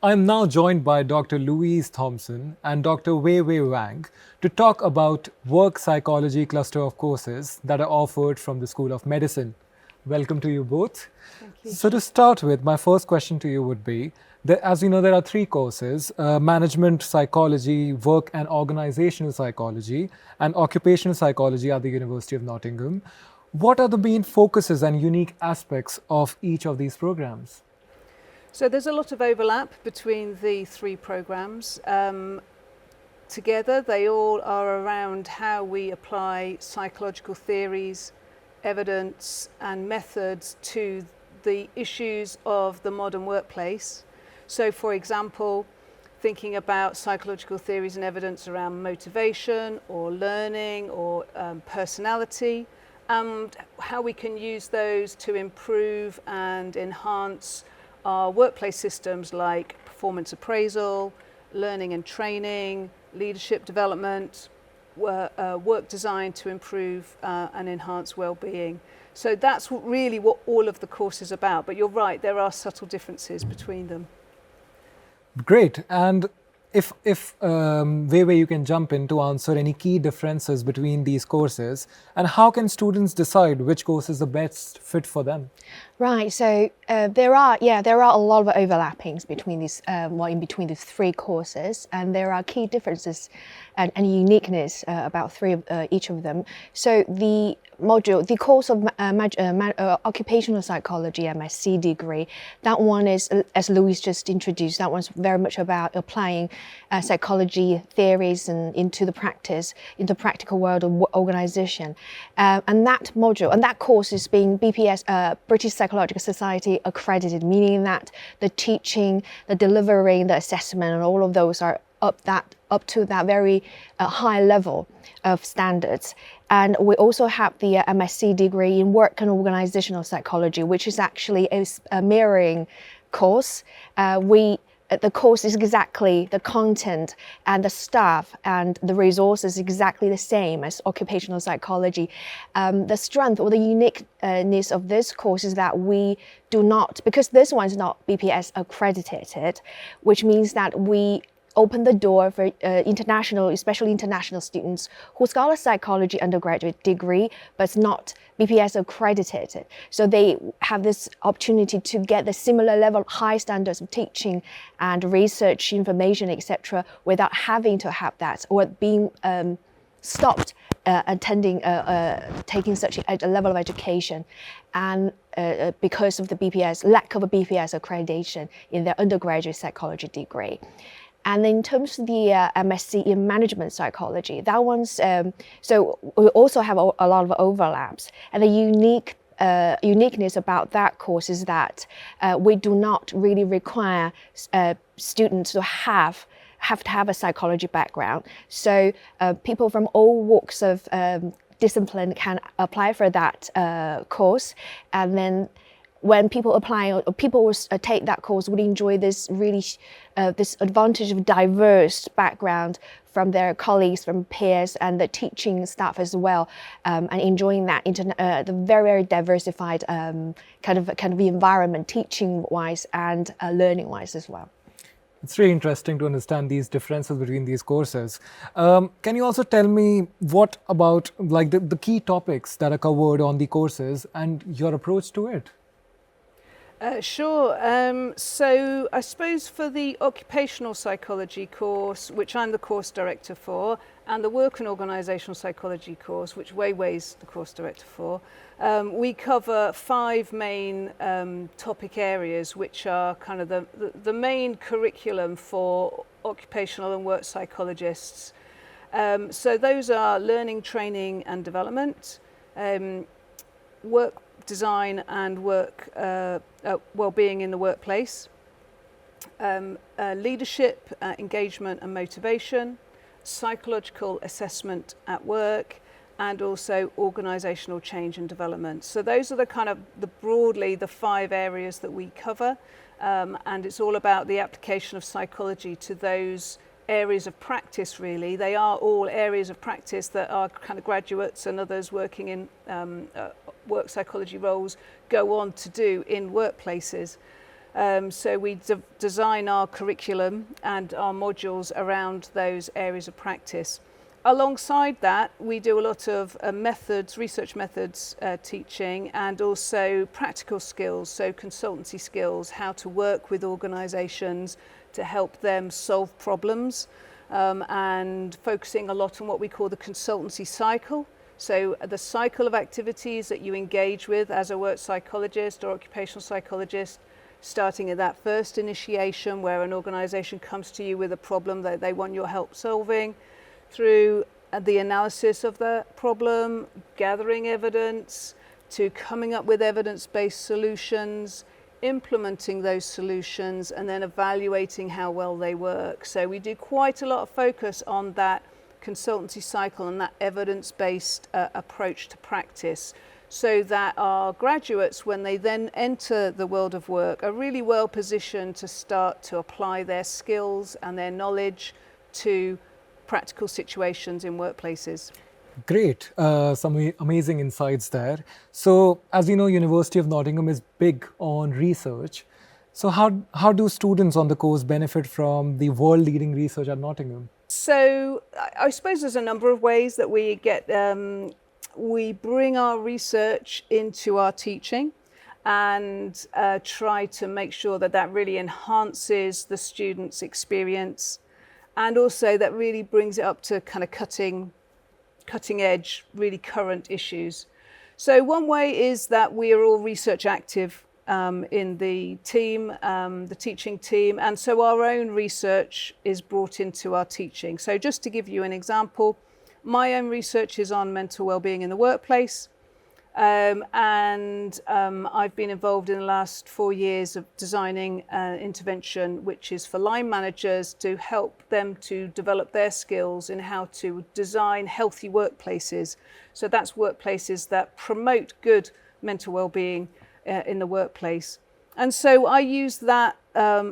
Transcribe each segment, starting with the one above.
I'm now joined by Dr. Louise Thomson and Dr. Weiwei Wang to talk about work psychology cluster of courses that are offered from the School of Medicine. Welcome to you both. Thank you. So to start with, my first question to you would be, that as you know, there are three courses, management psychology, work and organizational psychology, and occupational psychology at the University of Nottingham. What are the main focuses and unique aspects of each of these programs? So there's a lot of overlap between the three programs. Together, they all are around how we apply psychological theories, evidence and methods to the issues of the modern workplace. So for example, thinking about psychological theories and evidence around motivation or learning or personality, and how we can use those to improve and enhance our workplace systems like performance appraisal, learning and training, leadership development, work design to improve and enhance well-being. So that's really what all of the course is about. But you're right, there are subtle differences between them. Great. And if Weiwei, you can jump in to answer any key differences between these courses, and how can students decide which course is the best fit for them? Right, so there are a lot of overlappings between these, in between these three courses, and there are key differences and uniqueness about each of them. So the course of occupational psychology MSc degree, that one is, as Louise just introduced, that one's very much about applying psychology theories into the practical world of organization, and that module and that course is being BPS British Psychological Society accredited, meaning that the teaching, the delivering, the assessment, and all of those are up to that very high level of standards. And we also have the MSc degree in work and organizational psychology, which is actually a mirroring course. The course is exactly the content and the staff and the resources exactly the same as occupational psychology. The strength or the uniqueness of this course is that we do not, because this one is not BPS accredited, which means that we open the door for international, especially international students who's got a psychology undergraduate degree, but it's not BPS accredited. So they have this opportunity to get the similar level, high standards of teaching and research information, etc., without having to have that or being stopped taking such a level of education, and because of the lack of a BPS accreditation in their undergraduate psychology degree. And in terms of the MSc in management psychology, that one's, so we also have a lot of overlaps. And the uniqueness about that course is that we do not really require students to have to have a psychology background. So people from all walks of discipline can apply for that course, and then when people apply or people will take that course would enjoy this really this advantage of diverse background from their colleagues, from peers, and the teaching staff as well, and enjoying that the very diversified kind of environment, teaching-wise and learning-wise as well. It's really interesting to understand these differences between these courses. Can you also tell me what about like the key topics that are covered on the courses and your approach to it? Sure. So I suppose for the occupational psychology course, which I'm the course director for, and the work and organisational psychology course, which Weiwei's the course director for, we cover 5 main topic areas, which are kind of the main curriculum for occupational and work psychologists. So those are learning, training and development, work design and work well-being in the workplace, leadership, engagement and motivation, psychological assessment at work, and also organisational change and development. So those are broadly the 5 areas that we cover, and it's all about the application of psychology to those areas of practice really. They are all areas of practice that our kind of graduates and others working in work psychology roles go on to do in workplaces. So we design our curriculum and our modules around those areas of practice. Alongside that, we do a lot of research methods teaching, and also practical skills, so consultancy skills, how to work with organisations to help them solve problems, and focusing a lot on what we call the consultancy cycle. So the cycle of activities that you engage with as a work psychologist or occupational psychologist, starting at that first initiation where an organisation comes to you with a problem that they want your help solving, through the analysis of the problem, gathering evidence, to coming up with evidence-based solutions, implementing those solutions, and then evaluating how well they work. So we do quite a lot of focus on that consultancy cycle and that evidence-based approach to practice, so that our graduates, when they then enter the world of work, are really well positioned to start to apply their skills and their knowledge to practical situations in workplaces. Great, some amazing insights there. So, as you know, University of Nottingham is big on research. So, how do students on the course benefit from the world-leading research at Nottingham? So, I suppose there's a number of ways that we get. We bring our research into our teaching, and try to make sure that that really enhances the students' experience, and also that really brings it up to kind of cutting edge, really current issues. So one way is that we are all research active in the team, the teaching team, and so our own research is brought into our teaching. So just to give you an example, my own research is on mental well-being in the workplace. I've been involved in the last 4 years of designing an intervention which is for line managers to help them to develop their skills in how to design healthy workplaces. So that's workplaces that promote good mental well-being in the workplace. And so I use that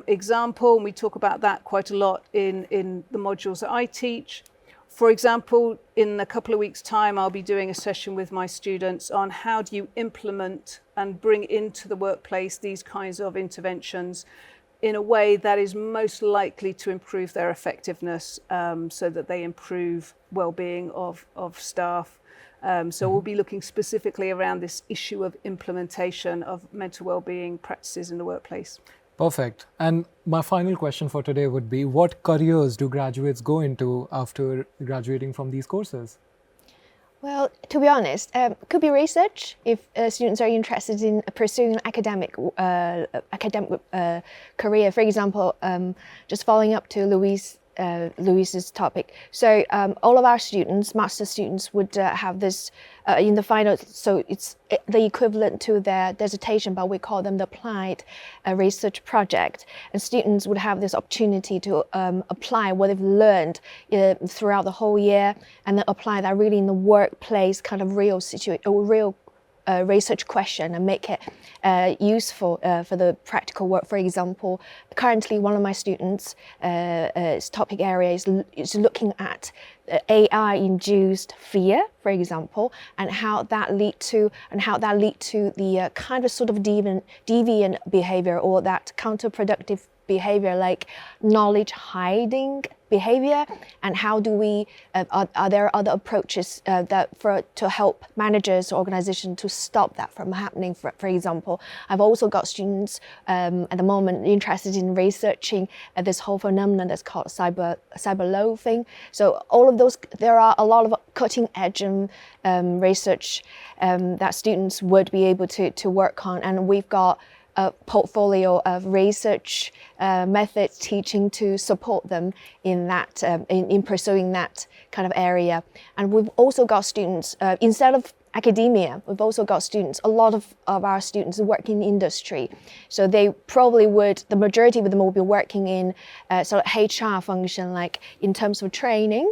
example, and we talk about that quite a lot in the modules that I teach. For example, in a couple of weeks' time, I'll be doing a session with my students on how do you implement and bring into the workplace these kinds of interventions in a way that is most likely to improve their effectiveness, so that they improve well-being of staff. So we'll be looking specifically around this issue of implementation of mental well-being practices in the workplace. Perfect. And my final question for today would be, what careers do graduates go into after graduating from these courses? Well, to be honest, could be research if students are interested in pursuing an academic career. For example, just following up to Louise's topic. So all of our students, master students, would have this in the final. So it's the equivalent to their dissertation, but we call them the applied research project. And students would have this opportunity to apply what they've learned throughout the whole year, and then apply that really in the workplace, kind of real research question, and make it useful for the practical work. For example, currently one of my students' topic area is looking at AI-induced fear, for example, and how that lead to the kind of sort of deviant behavior, or that counterproductive behavior like knowledge hiding behavior, and how do we are there other approaches to help managers or organizations to stop that from happening? For example, I've also got students at the moment interested in researching this whole phenomenon that's called cyberloafing. So all of those, there are a lot of cutting edge research that students would be able to work on, and we've got a portfolio of research methods teaching to support them in that in pursuing that kind of area. And we've also got students instead of academia, we've also got students, a lot of our students work in industry. So they probably would, the majority of them will be working in sort of HR function, like in terms of training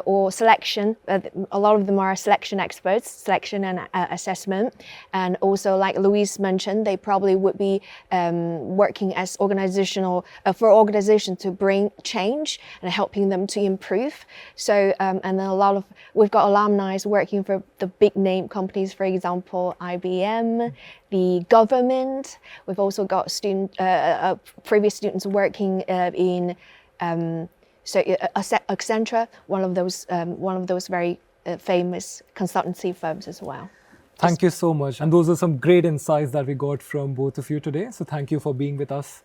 or selection. A lot of them are selection experts, selection and assessment. And also, like Louise mentioned, they probably would be working as organizational, for organizations to bring change and helping them to improve. So, and then we've got alumni working for the big name companies, for example, IBM, the government. We've also got previous students working in Accenture, one of those very famous consultancy firms as well. Thank you so much. And those are some great insights that we got from both of you today. So thank you for being with us